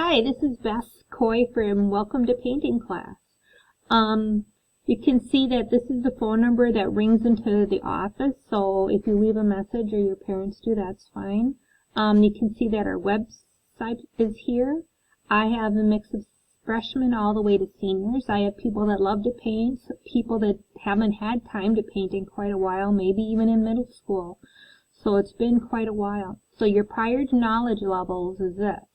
Hi, this is Beth Coy from Welcome to Painting class. You can see that this is the phone number that rings into the office, so if you leave a message or your parents do, that's fine. You can see that our website is here. I have a mix of freshmen all the way to seniors. I have people that love to paint, people that haven't had time to paint in quite a while, maybe even in middle school. So it's been quite a while. So your prior knowledge levels is this.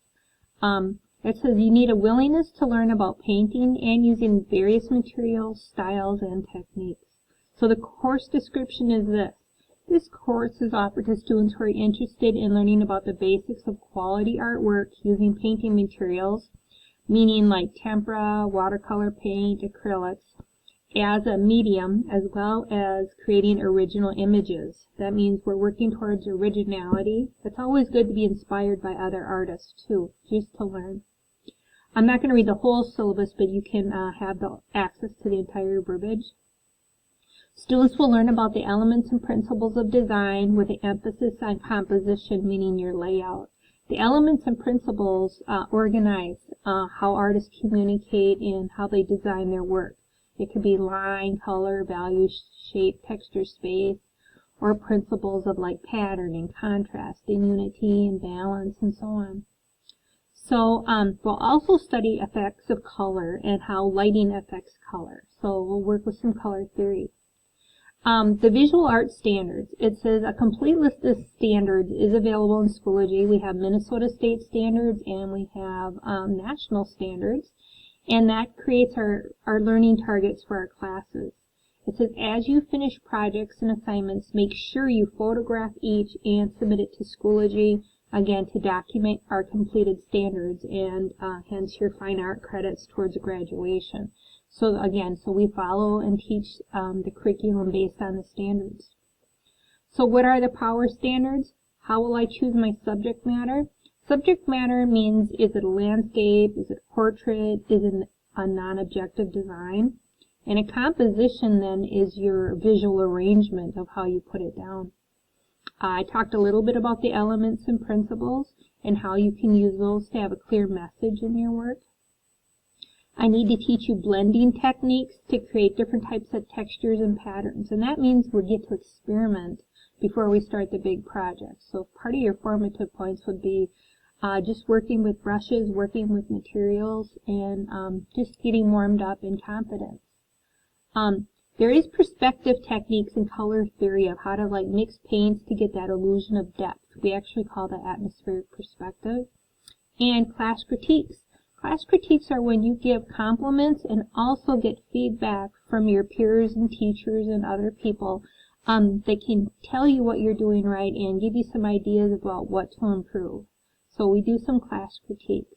It says you need a willingness to learn about painting and using various materials, styles, and techniques. So the course description is this. This course is offered to students who are interested in learning about the basics of quality artwork using painting materials, meaning like tempera, watercolor paint, acrylics, as a medium, as well as creating original images. That means we're working towards originality. It's always good to be inspired by other artists too, just to learn. I'm not going to read the whole syllabus, but you can have the access to the entire verbiage. Students will learn about the elements and principles of design with an emphasis on composition, meaning your layout. The elements and principles organize how artists communicate and how they design their work. It could be line, color, value, shape, texture, space, or principles of like pattern and contrast and unity and balance and so on. So we'll also study effects of color and how lighting affects color. So we'll work with some color theory. The visual art standards. It says a complete list of standards is available in Schoology. We have Minnesota State standards and we have national standards. And that creates our learning targets for our classes. It says, as you finish projects and assignments, make sure you photograph each and submit it to Schoology, again, to document our completed standards and hence your fine art credits towards graduation. So again, so we follow and teach the curriculum based on the standards. So what are the power standards? How will I choose my subject matter? Subject matter means, is it a landscape, is it a portrait, is it a non-objective design? And a composition then is your visual arrangement of how you put it down. I talked a little bit about the elements and principles and how you can use those to have a clear message in your work. I need to teach you blending techniques to create different types of textures and patterns, and that means we get to experiment before we start the big project. So part of your formative points would be just working with brushes, working with materials, and just getting warmed up in confidence. There is perspective techniques and color theory of how to like mix paints to get that illusion of depth. We actually call that atmospheric perspective. And class critiques. Class critiques are when you give compliments and also get feedback from your peers and teachers and other people that can tell you what you're doing right and give you some ideas about what to improve. So we do some class critiques.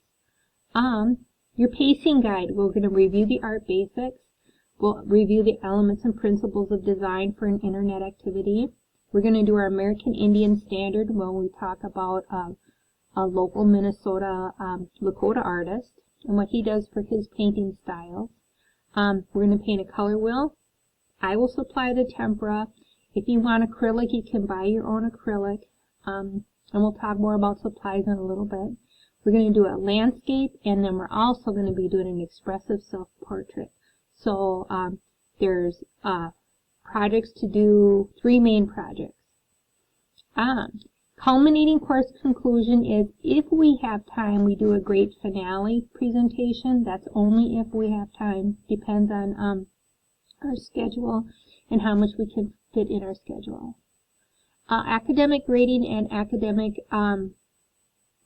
Your pacing guide, we're going to review the art basics. We'll review the elements and principles of design for an internet activity. We're going to do our American Indian Standard when we talk about a local Minnesota Lakota artist and what he does for his painting styles. We're going to paint a color wheel. I will supply the tempera. If you want acrylic, you can buy your own acrylic. And we'll talk more about supplies in a little bit. We're going to do a landscape, and then we're also going to be doing an expressive self-portrait. So there's projects to do, 3 main projects. Culminating course conclusion is if we have time, we do a great finale presentation. That's only if we have time. Depends on our schedule and how much we can fit in our schedule. Academic grading and academic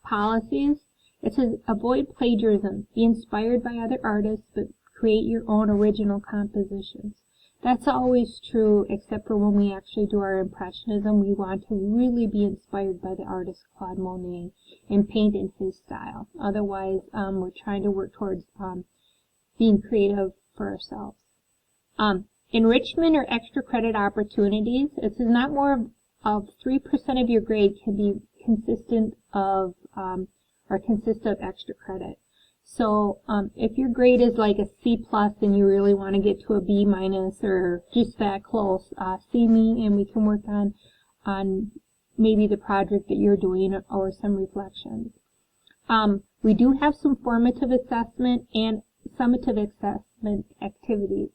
policies. It says avoid plagiarism. Be inspired by other artists, but create your own original compositions. That's always true, except for when we actually do our impressionism. We want to really be inspired by the artist Claude Monet and paint in his style. Otherwise, we're trying to work towards being creative for ourselves. Enrichment or extra credit opportunities. It says not more of 3% of your grade can be consistent of or consist of extra credit. So if your grade is like a C+ and you really want to get to a B- or just that close, see me and we can work on maybe the project that you're doing or some reflections. We do have some formative assessment and summative assessment activities.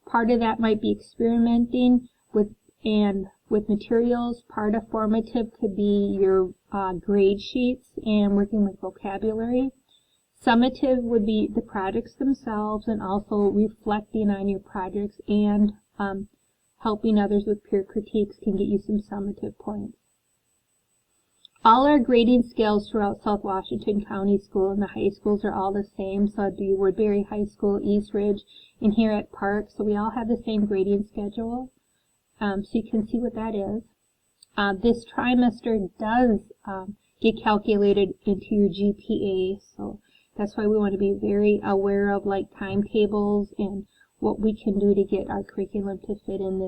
Part of that might be experimenting with materials. Part of formative could be your grade sheets and working with vocabulary. Summative would be the projects themselves and also reflecting on your projects, and helping others with peer critiques can get you some summative points. All our grading scales throughout South Washington County School and the high schools are all the same. So I do Woodbury High School, East Ridge, and here at Park. So we all have the same grading schedule. So you can see what that is. This trimester does get calculated into your GPA. So that's why we want to be very aware of like timetables and what we can do to get our curriculum to fit in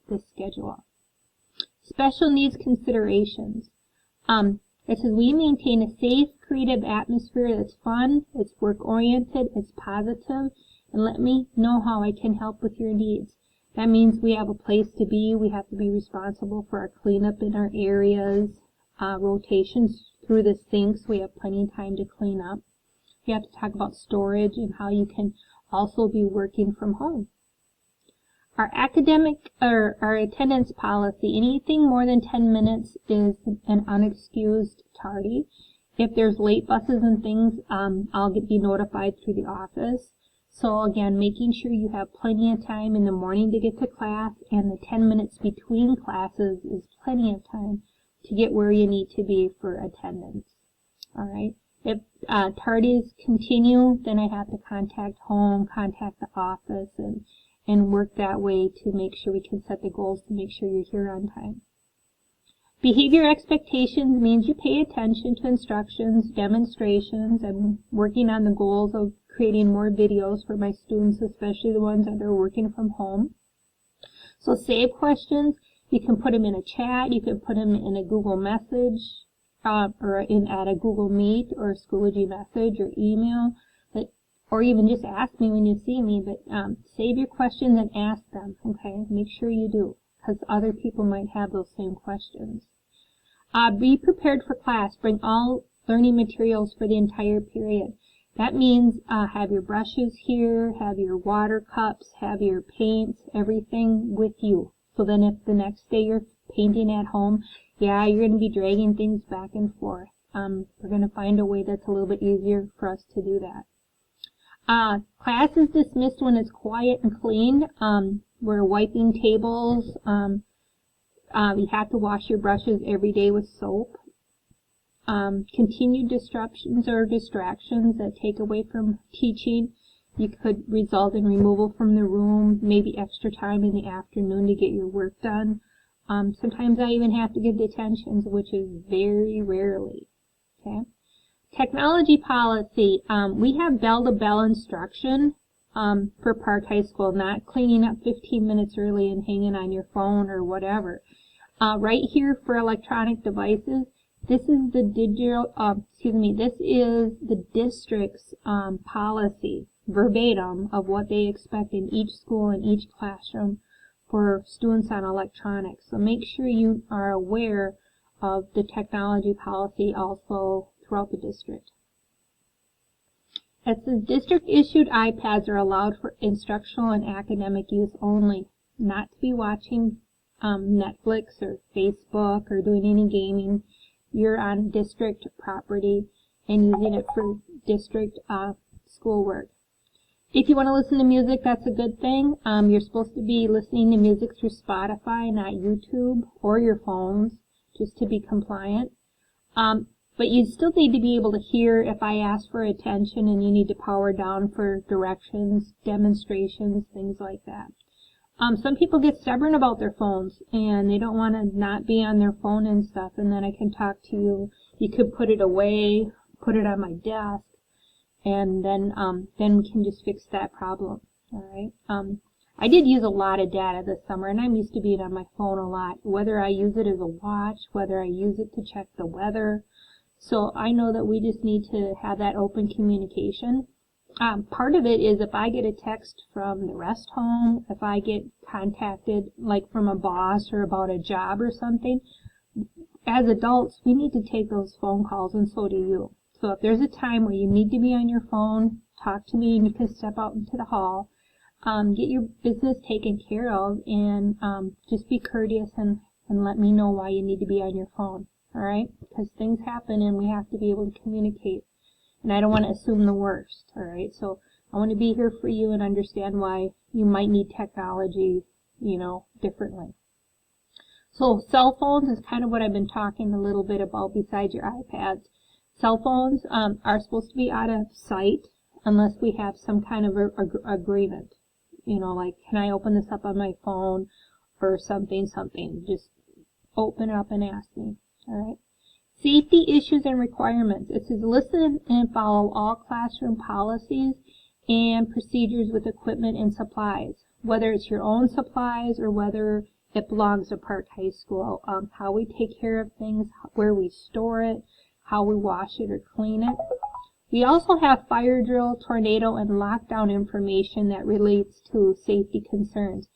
this schedule. Special needs considerations. It says we maintain a safe, creative atmosphere that's fun, it's work-oriented, it's positive, and let me know how I can help with your needs. That means we have a place to be, we have to be responsible for our cleanup in our areas, rotations through the sinks, we have plenty of time to clean up. We have to talk about storage and how you can also be working from home. Our our attendance policy, anything more than 10 minutes is an unexcused tardy. If there's late buses and things, I'll be notified through the office. So again, making sure you have plenty of time in the morning to get to class, and the 10 minutes between classes is plenty of time to get where you need to be for attendance. All right. If tardies continue, then I have to contact home, contact the office, and work that way to make sure we can set the goals to make sure you're here on time. Behavior expectations means you pay attention to instructions, demonstrations. I'm working on the goals of creating more videos for my students, especially the ones that are working from home. So save questions. You can put them in a chat. You can put them in a Google message, or at a Google Meet or a Schoology message or email. Or even just ask me when you see me, but save your questions and ask them, okay? Make sure you do, because other people might have those same questions. Be prepared for class. Bring all learning materials for the entire period. That means have your brushes here, have your water cups, have your paints, everything with you. So then if the next day you're painting at home, yeah, you're going to be dragging things back and forth. We're going to find a way that's a little bit easier for us to do that. Class is dismissed when it's quiet and clean. We're wiping tables. You have to wash your brushes every day with soap. Continued disruptions or distractions that take away from teaching, you could result in removal from the room, maybe extra time in the afternoon to get your work done. Sometimes I even have to give detentions, which is very rarely. Okay. Technology policy, we have bell-to-bell instruction for Park High School, not cleaning up 15 minutes early and hanging on your phone or whatever. Right here for electronic devices, this is the this is the district's policy, verbatim, of what they expect in each school and each classroom for students on electronics. So make sure you are aware of the technology policy also throughout the district. It says district-issued iPads are allowed for instructional and academic use only, not to be watching Netflix or Facebook or doing any gaming. You're on district property and using it for district schoolwork. If you want to listen to music, that's a good thing. You're supposed to be listening to music through Spotify, not YouTube or your phones, just to be compliant. But you still need to be able to hear if I ask for attention, and you need to power down for directions, demonstrations, things like that. Some people get stubborn about their phones, and they don't want to not be on their phone and stuff, and then I can talk to you. You could put it away, put it on my desk, and then we can just fix that problem. All right. I did use a lot of data this summer, and I'm used to being on my phone a lot, whether I use it as a watch, whether I use it to check the weather. So I know that we just need to have that open communication. Part of it is if I get a text from the rest home, if I get contacted like from a boss or about a job or something, as adults we need to take those phone calls, and so do you. So if there's a time where you need to be on your phone, talk to me and you can step out into the hall. Get your business taken care of, and just be courteous and let me know why you need to be on your phone. All right? Because things happen and we have to be able to communicate. And I don't want to assume the worst. All right? So I want to be here for you and understand why you might need technology, differently. So cell phones is kind of what I've been talking a little bit about besides your iPads. Cell phones are supposed to be out of sight unless we have some kind of agreement. Like, can I open this up on my phone or something. Just open it up and ask me. All right. Safety issues and requirements. It says listen and follow all classroom policies and procedures with equipment and supplies, whether it's your own supplies or whether it belongs to Park High School. How we take care of things, where we store it, how we wash it or clean it. We also have fire drill, tornado, and lockdown information that relates to safety concerns.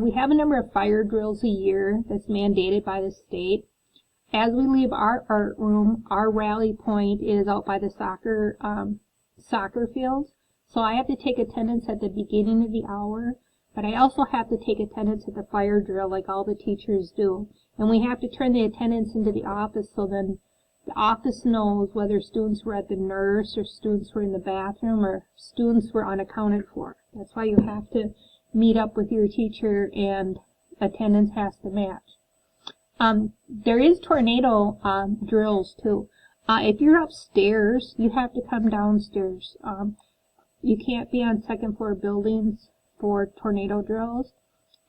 We have a number of fire drills a year that's mandated by the state. As we leave our art room, our rally point is out by the soccer fields. So I have to take attendance at the beginning of the hour, but I also have to take attendance at the fire drill like all the teachers do. And we have to turn the attendance into the office, so then the office knows whether students were at the nurse or students were in the bathroom or students were unaccounted for. That's why you have to meet up with your teacher and attendance has to match. There is tornado drills too. If you're upstairs, you have to come downstairs. You can't be on second floor buildings for tornado drills.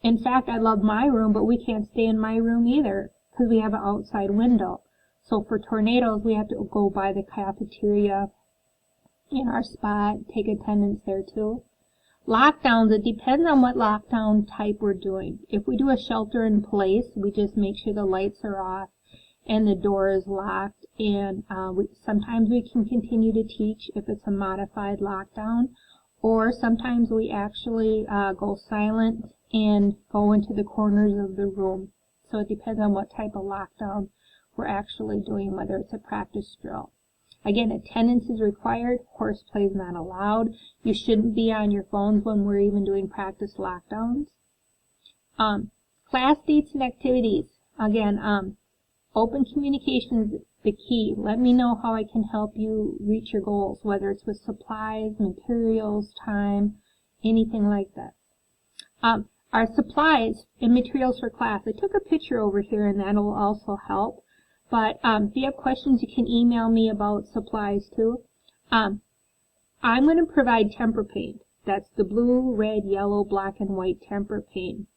In fact, I love my room, but we can't stay in my room either because we have an outside window. So for tornadoes, we have to go by the cafeteria in our spot, take attendance there too. Lockdowns, it depends on what lockdown type we're doing. If we do a shelter in place, we just make sure the lights are off and the door is locked. And sometimes we can continue to teach if it's a modified lockdown. Or sometimes we actually go silent and go into the corners of the room. So it depends on what type of lockdown we're actually doing, whether it's a practice drill. Again, attendance is required. Horseplay is not allowed. You shouldn't be on your phones when we're even doing practice lockdowns. Class dates and activities. Again, open communication is the key. Let me know how I can help you reach your goals, whether it's with supplies, materials, time, anything like that. Our supplies and materials for class. I took a picture over here and that will also help. But if you have questions, you can email me about supplies too. I'm going to provide tempera paint. That's the blue, red, yellow, black, and white tempera paint.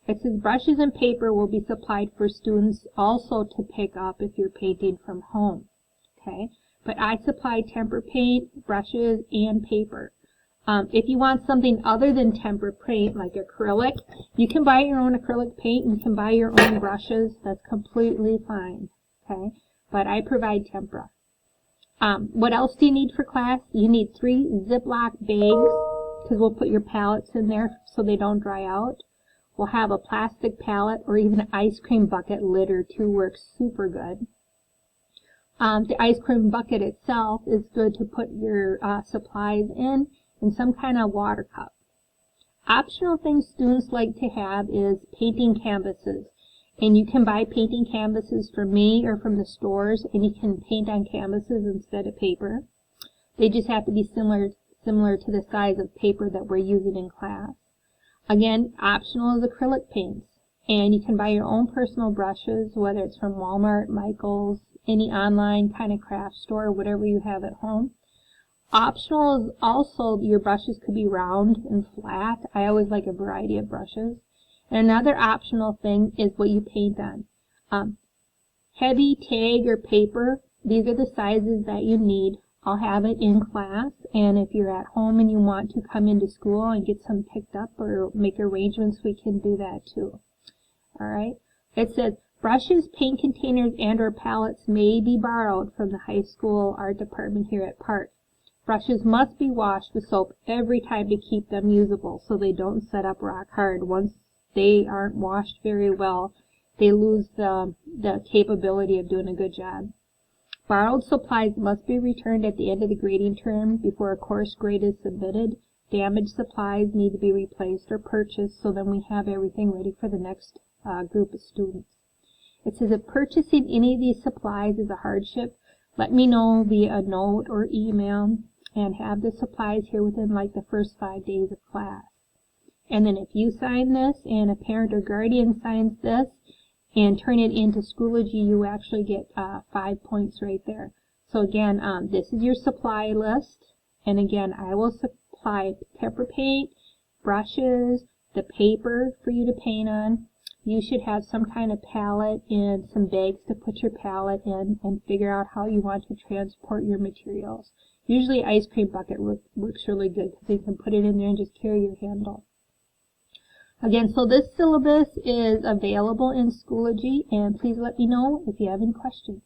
It says brushes and paper will be supplied for students also to pick up if you're painting from home. Okay, but I supply tempera paint, brushes, and paper. If you want something other than tempera paint, like acrylic, you can buy your own acrylic paint and you can buy your own brushes. That's completely fine. Okay, but I provide tempera. What else do you need for class? You need 3 Ziploc bags, because we'll put your palettes in there so they don't dry out. We'll have a plastic palette or even an ice cream bucket lid or 2 works super good. The ice cream bucket itself is good to put your supplies in, and some kind of water cup. Optional things students like to have is painting canvases. And you can buy painting canvases from me or from the stores, and you can paint on canvases instead of paper. They just have to be similar to the size of paper that we're using in class. Again, optional is acrylic paints. And you can buy your own personal brushes, whether it's from Walmart, Michael's, any online kind of craft store, whatever you have at home. Optional is also your brushes could be round and flat. I always like a variety of brushes. And another optional thing is what you paint on. Heavy tag or paper, these are the sizes that you need. I'll have it in class, and if you're at home and you want to come into school and get some picked up or make arrangements, we can do that too. Alright, it says brushes, paint containers, and or palettes may be borrowed from the high school art department here at Park. Brushes must be washed with soap every time to keep them usable so they don't set up rock hard. Once they aren't washed very well, they lose the capability of doing a good job. Borrowed supplies must be returned at the end of the grading term before a course grade is submitted. Damaged supplies need to be replaced or purchased, so then we have everything ready for the next group of students. It says if purchasing any of these supplies is a hardship, let me know via a note or email, and have the supplies here within like the first 5 days of class. And then if you sign this and a parent or guardian signs this and turn it into Schoology, you actually get 5 points right there. So again, this is your supply list, and again, I will supply pepper paint, brushes, the paper for you to paint on. You should have some kind of palette and some bags to put your palette in and figure out how you want to transport your materials. Usually ice cream bucket works really good because you can put it in there and just carry your handle. Again, so this syllabus is available in Schoology, and please let me know if you have any questions.